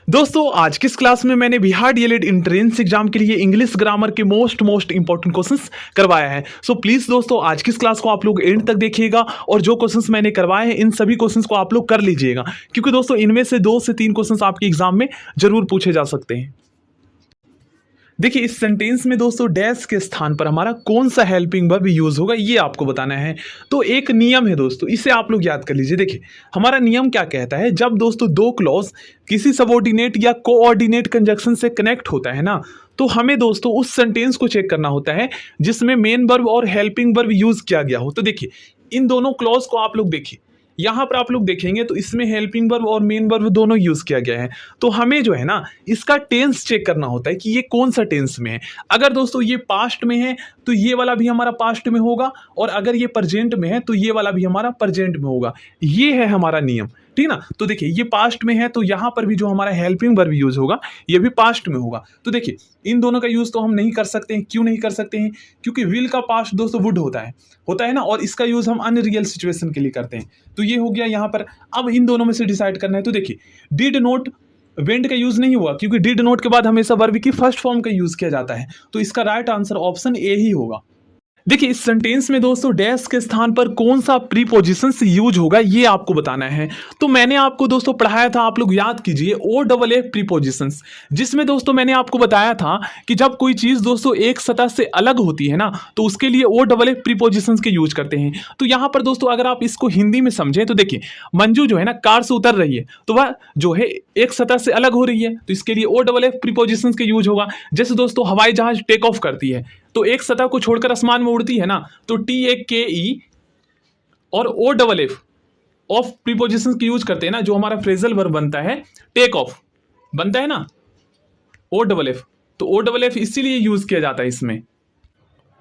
दोस्तों आज की इस क्लास में मैंने बिहार डीएलएड एंट्रेंस एग्जाम के लिए इंग्लिश ग्रामर के मोस्ट इंपॉर्टेंट क्वेश्चंस करवाया है। सो प्लीज दोस्तों आज की इस क्लास को आप लोग एंड तक देखिएगा और जो क्वेश्चंस मैंने करवाए हैं इन सभी क्वेश्चंस को आप लोग कर लीजिएगा, क्योंकि दोस्तों इनमें से 2 से 3 क्वेश्चंस आपके एग्जाम में जरूर पूछे जा सकते हैं। देखिए इस सेंटेंस में दोस्तों डैश के स्थान पर हमारा कौन सा हेल्पिंग वर्ब यूज होगा ये आपको बताना है। तो एक नियम है दोस्तों, इसे आप लोग याद कर लीजिए। देखिए हमारा नियम क्या कहता है, जब दोस्तों दो क्लॉज किसी सबऑर्डिनेट या कोऑर्डिनेट कंजक्शन से कनेक्ट होता है ना, तो हमें दोस्तों उस सेंटेंस को चेक करना होता है जिसमें मेन वर्ब और हेल्पिंग वर्ब यूज किया गया हो। तो देखिए इन दोनों क्लॉज को आप लोग देखिए, यहाँ पर आप लोग देखेंगे तो इसमें हेल्पिंग वर्ब और मेन वर्ब दोनों यूज किया गया है। तो हमें जो है ना इसका टेंस चेक करना होता है कि ये कौन सा टेंस में है। अगर दोस्तों ये पास्ट में है तो ये वाला भी हमारा पास्ट में होगा, और अगर ये प्रेजेंट में है तो ये वाला भी हमारा प्रेजेंट में होगा। ये है हमारा नियम, ठीक ना। तो देखिए ये पास्ट में है तो यहाँ पर भी जो हमारा हेल्पिंग वर्ब यूज होगा ये भी पास्ट में होगा। तो देखिए इन दोनों का यूज तो हम नहीं कर सकते हैं। क्यों नहीं कर सकते हैं? क्योंकि विल का पास्ट दोस्तों वुड होता है ना, और इसका यूज हम अनरियल सिचुएशन के लिए करते हैं। तो ये हो गया यहाँ पर। अब इन दोनों में से डिसाइड करना है। तो देखिए डिड नॉट वेंट का यूज नहीं हुआ, क्योंकि डिड नॉट के बाद हमेशा वर्ब की फर्स्ट फॉर्म का यूज किया जाता है। तो इसका राइट आंसर ऑप्शन ए ही होगा। देखिए इस सेंटेंस में दोस्तों डैश के स्थान पर कौन सा प्रीपोजिशन यूज होगा ये आपको बताना है। तो मैंने आपको दोस्तों पढ़ाया था, आप लोग याद कीजिए, ओ डबल ए प्रीपोजिशंस, जिसमें दोस्तों मैंने आपको बताया था कि जब कोई चीज दोस्तों एक सतह से अलग होती है ना तो उसके लिए ओ डबल ए प्रीपोजिशंस के यूज करते हैं। तो यहाँ पर दोस्तों अगर आप इसको हिंदी में समझें तो देखिए मंजू जो है ना कार से उतर रही है तो वह जो है एक सतह से अलग हो रही है, तो इसके लिए ओ डबल ए प्रीपोजिशंस के यूज होगा। जैसे दोस्तों हवाई जहाज टेक ऑफ करती है तो एक सतह को छोड़कर आसमान में उड़ती है ना, तो टी ए के ई और O double F of preposition की यूज करते हैं ना, जो हमारा फ्रेजल वर्ब बनता है टेक ऑफ बनता है ना ओ डबल एफ, तो ओ डबल एफ इसीलिए यूज किया जाता है इसमें।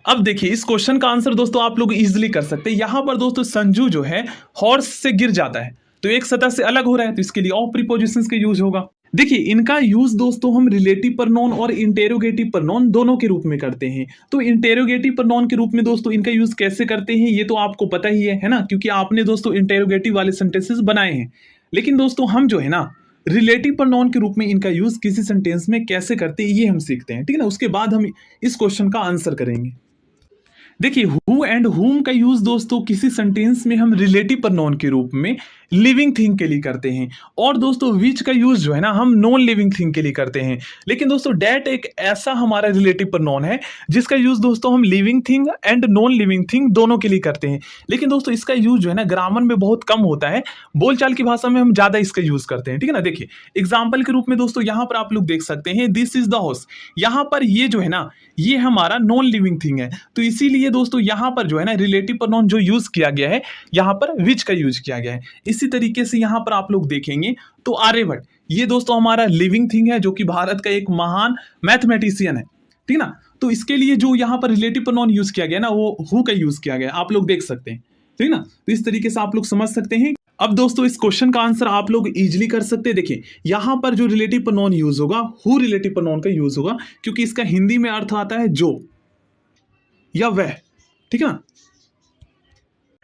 अब देखिए इस क्वेश्चन का आंसर दोस्तों आप लोग इजीली कर सकते हैं। यहां पर दोस्तों संजू जो है हॉर्स से गिर जाता है तो एक सतह से अलग हो रहा है, तो इसके लिए ऑफ प्रीपोजिशंस के यूज होगा। देखिए इनका यूज दोस्तों हम रिलेटिव प्रोनाउन और इंटेरोगेटिव प्रोनाउन दोनों के रूप में करते हैं। तो इंटेरोगेटिव प्रोनाउन के रूप में दोस्तों इनका यूज कैसे करते हैं ये तो आपको पता ही है ना, क्योंकि आपने दोस्तों इंटेरोगेटिव वाले सेंटेंसेस बनाए हैं। लेकिन दोस्तों हम जो है ना रिलेटिव प्रोनाउन के रूप में इनका यूज किसी सेंटेंस में कैसे करते हैं ये हम सीखते हैं, ठीक है ना। उसके बाद हम इस क्वेश्चन का आंसर करेंगे। देखिए हु एंड हुम का यूज दोस्तों किसी सेंटेंस में हम रिलेटिव प्रोनाउन के रूप में लिविंग थिंग के लिए करते हैं, और दोस्तों विच का यूज जो है ना हम नॉन लिविंग थिंग के लिए करते हैं। लेकिन दोस्तों डैट एक ऐसा हमारा रिलेटिव प्रोनाउन है जिसका यूज दोस्तों हम living thing and non living thing दोनों के लिए करते हैं। लेकिन दोस्तों इसका यूज जो है ना ग्रामर में बहुत कम होता है, बोलचाल की भाषा में हम ज्यादा इसका यूज करते हैं, ठीक है ना। देखिए एग्जाम्पल के रूप में दोस्तों यहाँ पर आप लोग देख सकते हैं दिस इज द हाउस। यहाँ पर ये जो है ना ये हमारा नॉन लिविंग थिंग है, तो इसीलिए दोस्तों यहाँ पर जो है ना रिलेटिव प्रोनाउन जो यूज किया गया है यहाँ पर विच का यूज किया गया है। इसी तरीके से यहाँ पर आप लोग देखेंगे तो आर्यभट्ट ये दोस्तों हमारा लिविंग थिंग है, जो कि भारत का एक महान मैथमेटिशियन है, ठीक ना। तो इसके लिए जो यहाँ पर रिलेटिव प्रोनाउन यूज किया गया ना वो हु का यूज किया गया, आप लोग देख सकते हैं, ठीक ना। तो इस तरीके से आप लोग समझ सकते हैं। अब दोस्तों इस क्वेश्चन का आंसर आप लोग इजीली कर सकते हैं। देखिए यहां पर जो रिलेटिव प्रोनाउन यूज होगा हु रिलेटिव प्रोनाउन का यूज होगा, क्योंकि इसका हिंदी में अर्थ आता है जो या वह, ठीक है ना।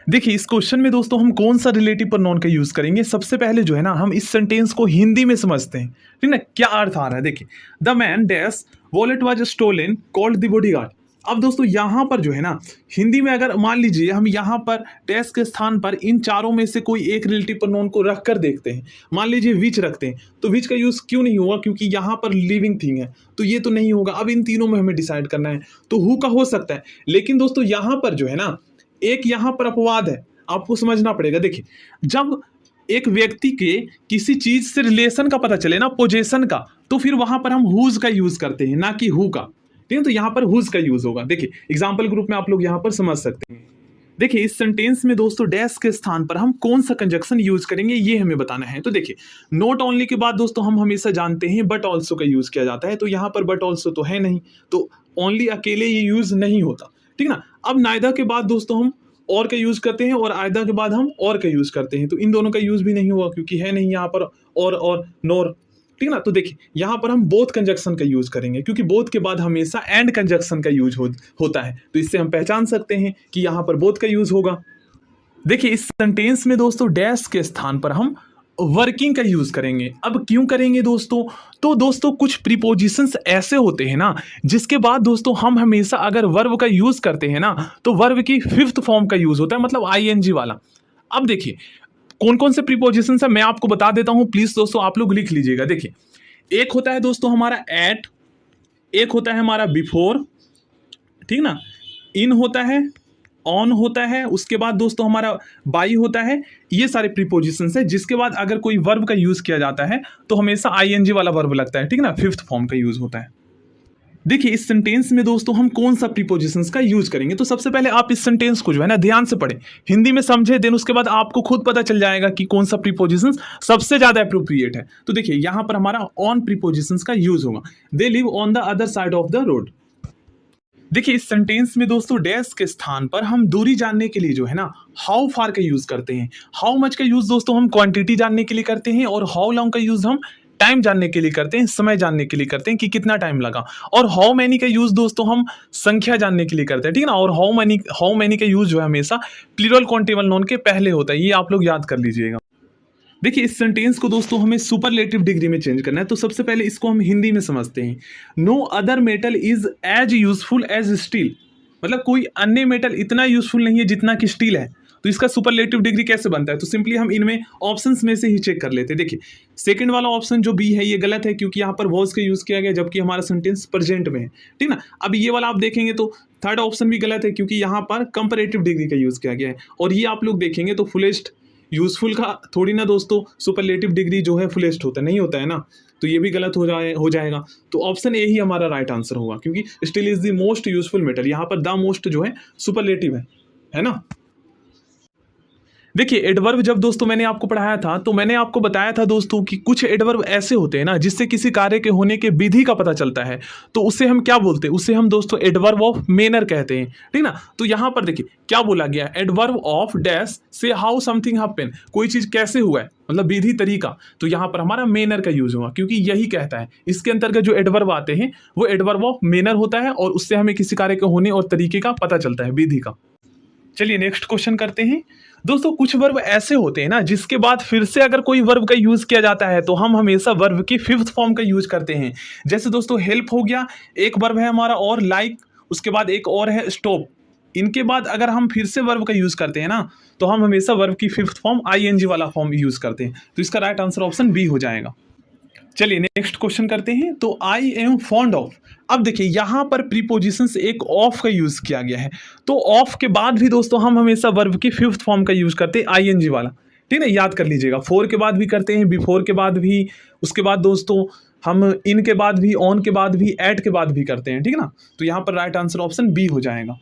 देखिए इस क्वेश्चन में दोस्तों हम कौन सा रिलेटिव प्रोनाउन का यूज करेंगे। सबसे पहले जो है ना हम इस सेंटेंस को हिंदी में समझते हैं, ठीक ना, क्या अर्थ आ रहा है। देखिए the man dash wallet was stolen called the bodyguard. अब दोस्तों यहाँ पर जो है ना हिंदी में अगर मान लीजिए हम यहाँ पर डैश के स्थान पर इन चारों में से कोई एक रिलेटिव प्रोनाउन को रख कर देखते हैं, मान लीजिए विच रखते हैं, तो विच का यूज क्यों नहीं होगा, क्योंकि यहाँ पर लिविंग थिंग है तो ये तो नहीं होगा। अब इन तीनों में हमें डिसाइड करना है, तो हु का हो सकता है। लेकिन दोस्तों यहाँ पर जो है ना एक यहाँ पर अपवाद है, आपको समझना पड़ेगा। देखिए जब एक व्यक्ति के किसी चीज से रिलेशन का पता चले ना, पोजेशन का, तो फिर वहां पर हम हुज का यूज करते हैं ना कि हु का, ठीक है। तो यहाँ पर हुज का यूज होगा। देखिए एग्जाम्पल के रूप में आप लोग यहाँ पर समझ सकते हैं। देखिए इस सेंटेंस में दोस्तों डैश के स्थान पर हम कौन सा कंजक्शन यूज करेंगे ये हमें बताना है। तो देखिए नॉट ओनली के बाद दोस्तों हम हमेशा जानते हैं बट ऑल्सो का यूज किया जाता है, तो यहाँ पर बट ऑल्सो तो है नहीं, तो ओनली अकेले ये यूज नहीं होता, ठीक ना। अब नाइदर के बाद दोस्तों हम और का यूज करते हैं, और आयदा के बाद हम और का यूज करते हैं, तो इन दोनों का यूज भी नहीं हुआ क्योंकि है नहीं यहाँ पर और नोर, ठीक ना। तो देखिए यहाँ पर हम बोथ कंजक्शन का यूज करेंगे, क्योंकि बोथ के बाद हमेशा एंड कंजक्शन का यूज होता है, तो इससे हम पहचान सकते हैं कि यहाँ पर बोथ का यूज होगा। देखिए इस सेंटेंस में दोस्तों डैश के स्थान पर हम वर्किंग का यूज करेंगे। अब क्यों करेंगे दोस्तों? तो दोस्तों कुछ प्रीपोजिशंस ऐसे होते हैं ना जिसके बाद दोस्तों हम हमेशा अगर वर्ब का यूज करते हैं ना तो वर्ब की फिफ्थ फॉर्म का यूज होता है, मतलब आईएनजी वाला। अब देखिए कौन कौन से प्रीपोजिशंस है मैं आपको बता देता हूं, प्लीज दोस्तों आप लोग लिख लीजिएगा। देखिए एक होता है दोस्तों हमारा एट, एक होता है हमारा बिफोर, ठीक ना, इन होता है, ऑन होता है, उसके बाद दोस्तों हमारा बाई होता है। ये सारे प्रीपोजिशंस है जिसके बाद अगर कोई वर्ब का यूज किया जाता है तो हमेशा आईएनजी वाला वर्ब लगता है, ठीक ना, फिफ्थ फॉर्म का यूज होता है। देखिए इस सेंटेंस में दोस्तों हम कौन सा प्रीपोजिशंस का यूज करेंगे, तो सबसे पहले आप इस सेंटेंस को जो है ना ध्यान से पढ़ें, हिंदी में समझे, देन उसके बाद आपको खुद पता चल जाएगा कि कौन सा प्रीपोजिशंस सबसे ज्यादा अप्रोप्रिएट है। तो देखिए यहां पर हमारा ऑन प्रीपोजिशंस का यूज होगा, they live on the other side of the road. देखिए इस सेंटेंस में दोस्तों डैश के स्थान पर हम दूरी जानने के लिए जो है ना हाउ फार का यूज करते हैं। हाउ मच का यूज दोस्तों हम क्वांटिटी जानने के लिए करते हैं, और हाउ लॉन्ग का यूज हम टाइम जानने के लिए करते हैं, समय जानने के लिए करते हैं कि कितना टाइम लगा। और हाउ मैनी का यूज दोस्तों हम संख्या जानने के लिए करते हैं, ठीक है ना। और हाउ मैनी का यूज जो है हमेशा प्लूरल काउंटेबल नाउन के पहले होता है, ये आप लोग याद कर लीजिएगा। देखिए इस सेंटेंस को दोस्तों हमें सुपरलेटिव डिग्री में चेंज करना है, तो सबसे पहले इसको हम हिंदी में समझते हैं। No other metal is as useful as steel, मतलब कोई अन्य मेटल इतना यूजफुल नहीं है जितना कि स्टील है। तो इसका सुपरलेटिव डिग्री कैसे बनता है, तो सिंपली हम इनमें ऑप्शंस में से ही चेक कर लेते हैं। देखिए सेकंड वाला ऑप्शन जो बी है ये गलत है क्योंकि यहाँ पर वॉज का यूज किया गया जबकि हमारा सेंटेंस प्रेजेंट में है, ठीक ना। अब ये वाला आप देखेंगे तो थर्ड ऑप्शन भी गलत है क्योंकि यहाँ पर कंपैरेटिव डिग्री का यूज किया गया है। और ये आप लोग देखेंगे तो फुलेस्ट यूजफुल का थोड़ी ना दोस्तों सुपरलेटिव डिग्री जो है फुलेस्ट होता नहीं होता है ना, तो ये भी गलत हो जाएगा। तो ऑप्शन ए ही हमारा राइट आंसर होगा क्योंकि steel is the most useful metal, यहाँ पर द मोस्ट जो है सुपरलेटिव है ना। देखिए एडवर्ब जब दोस्तों मैंने आपको पढ़ाया था तो मैंने आपको बताया था दोस्तों कि कुछ एडवर्ब ऐसे होते हैं ना जिससे किसी कार्य के होने के विधि का पता चलता है, तो उसे हम क्या बोलते हैं, उसे हम दोस्तों एडवर्ब ऑफ मैनर कहते हैं, ठीक ना। तो यहाँ पर देखिए क्या बोला गया, एडवर्ब ऑफ डैश से हाउ समथिंग हैपन, कोई चीज कैसे हुआ है, मतलब विधि तरीका। तो यहाँ पर हमारा मैनर का यूज होगा क्योंकि यही कहता है, इसके अंतर्गत जो एडवर्ब आते हैं वो एडवर्ब ऑफ मैनर होता है और उससे हमें किसी कार्य के होने और तरीके का पता चलता है, विधि का। चलिए नेक्स्ट क्वेश्चन करते हैं दोस्तों। कुछ वर्ब ऐसे होते हैं ना जिसके बाद फिर से अगर कोई वर्ब का यूज किया जाता है तो हम हमेशा वर्ब की फिफ्थ फॉर्म का यूज करते हैं। जैसे दोस्तों हेल्प हो गया, एक वर्ब है हमारा, और लाइक, उसके बाद एक और है स्टॉप। इनके बाद अगर हम फिर से वर्ब का यूज करते हैं ना तो हम हमेशा वर्ब की फिफ्थ फॉर्म आईएनजी वाला फॉर्म यूज करते हैं। तो इसका राइट आंसर ऑप्शन बी हो जाएगा। चलिए नेक्स्ट क्वेश्चन करते हैं। तो आई एम फॉन्ड ऑफ, अब देखिए यहां पर प्रीपोजिशन से एक ऑफ का यूज किया गया है, तो ऑफ के बाद भी दोस्तों हम हमेशा वर्ब की फिफ्थ फॉर्म का यूज करते हैं आईएनजी वाला, ठीक है, याद कर लीजिएगा। फोर के बाद भी करते हैं, बिफोर के बाद भी, उसके बाद दोस्तों हम इन के बाद भी, ऑन के बाद भी, एट के बाद भी करते हैं, ठीक है ना। तो यहाँ पर राइट आंसर ऑप्शन बी हो जाएगा।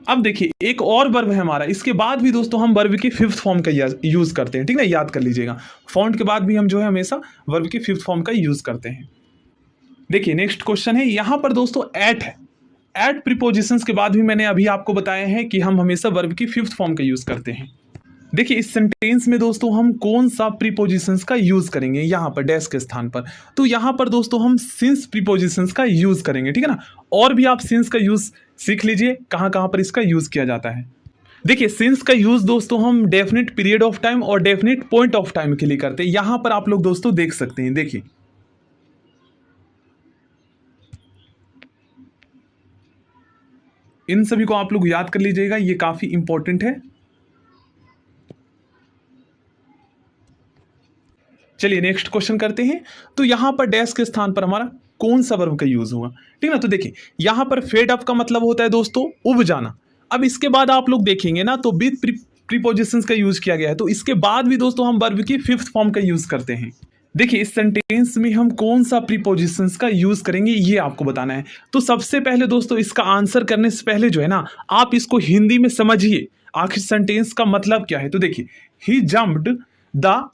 अब देखिए एक और वर्ब है हमारा, इसके बाद भी दोस्तों हम वर्ब की फिफ्थ फॉर्म का यूज करते हैं, ठीक है, याद कर लीजिएगा। फॉन्ट के बाद भी हम जो है हमेशा वर्ब की फिफ्थ फॉर्म का यूज करते हैं। देखिए नेक्स्ट क्वेश्चन है, यहां पर दोस्तों एट है। एट प्रीपोजिशंस के बाद भी मैंने अभी आपको बताया है कि हम हमेशा वर्ब की फिफ्थ फॉर्म का यूज करते हैं। देखिए इस सेंटेंस में दोस्तों हम कौन सा प्रीपोजिशंस का यूज करेंगे, यहाँ पर डैश के स्थान पर, तो यहाँ पर दोस्तों हम सिंस प्रीपोजिशंस का यूज करेंगे, ठीक है ना। और भी आप सिंस का यूज सीख लीजिए कहाँ कहाँ पर इसका यूज किया जाता है। देखिए सिंस का यूज दोस्तों हम डेफिनेट पीरियड ऑफ टाइम और डेफिनेट पॉइंट ऑफ टाइम के लिए करते हैं। यहां पर आप लोग दोस्तों देख सकते हैं, देखिए इन सभी को आप लोग याद कर लीजिएगा, ये काफी इंपॉर्टेंट है। चलिए नेक्स्ट क्वेश्चन करते हैं। तो यहां पर डैश के स्थान पर हमारा कौन सा वर्ब का यूज होगा, ठीक है ना। तो देखिए यहां पर फेड अप का मतलब होता है दोस्तों उब जाना। अब इसके बाद आप लोग देखेंगे ना तो विद प्रीपोजिशंस का यूज किया गया है, तो इसके बाद भी दोस्तों हम वर्ब की फिफ्थ फॉर्म का यूज करते हैं। देखिए इस सेंटेंस में हम कौन सा प्रीपोजिशंस का यूज करेंगे ये आपको बताना है। तो सबसे पहले दोस्तों इसका आंसर करने से पहले जो है ना आप इसको हिंदी में समझिए, आखिर सेंटेंस का मतलब क्या है। तो देखिए ही जम्प्ड द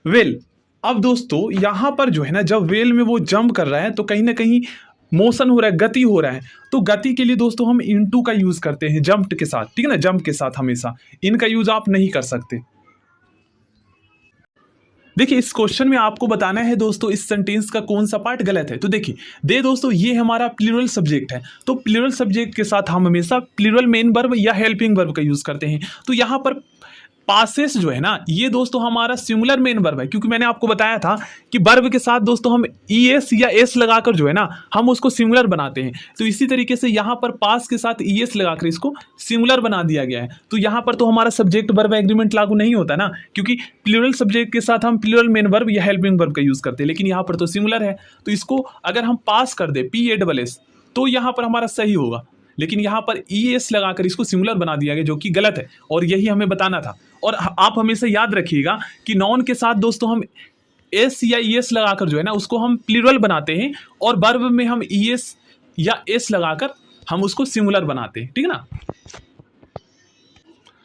वेल। अब दोस्तों यहां पर जो है ना जब वेल में वो जंप कर रहा है तो कहीं ना कहीं मोशन हो रहा है, गति हो रहा है, तो गति के लिए दोस्तों हम इनटू का यूज करते हैं जंप्ड के साथ, ठीक है ना, जंप के साथ हमेशा, इनका यूज आप नहीं कर सकते। देखिए इस क्वेश्चन में आपको बताना है दोस्तों इस सेंटेंस का कौन सा पार्ट गलत है। तो देखिए दोस्तों ये हमारा प्लूरल सब्जेक्ट है, तो प्लूरल सब्जेक्ट के साथ हम हमेशा प्लूरल मेन वर्ब या हेल्पिंग वर्ब का यूज करते हैं। तो यहाँ पर पासेस जो है ना, ये दोस्तों हमारा सिंगुलर मेन वर्ब है, क्योंकि मैंने आपको बताया था कि वर्ब के साथ दोस्तों हम ईएस या एस लगाकर जो है ना हम उसको सिंगुलर बनाते हैं। तो इसी तरीके से यहाँ पर पास के साथ ईएस लगाकर इसको सिंगुलर बना दिया गया है। तो यहाँ पर तो हमारा सब्जेक्ट वर्ब एग्रीमेंट लागू नहीं होता ना, क्योंकि प्लूरल सब्जेक्ट के साथ हम प्लूरल मेन वर्ब या हेल्पिंग वर्ब का यूज करते हैं, लेकिन यहाँ पर तो सिंगुलर है। तो इसको अगर हम पास कर दे PASS तो यहाँ पर हमारा सही होगा, लेकिन यहाँ पर ES लगाकर इसको सिंगुलर बना दिया गया, जो कि गलत है और यही हमें बताना था। और आप हमेशा याद रखिएगा कि नॉन के साथ दोस्तों हम एस या ES लगाकर जो है ना उसको हम प्लूरल बनाते हैं, और वर्ब में हम ES या S लगाकर हम उसको सिंगुलर बनाते हैं, ठीक है ना।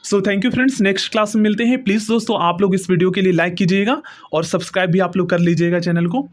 So thank you friends, next class में मिलते हैं। प्लीज़ दोस्तों आप लोग इस वीडियो के लिए लाइक कीजिएगा और सब्सक्राइब भी आप लोग कर लीजिएगा चैनल को।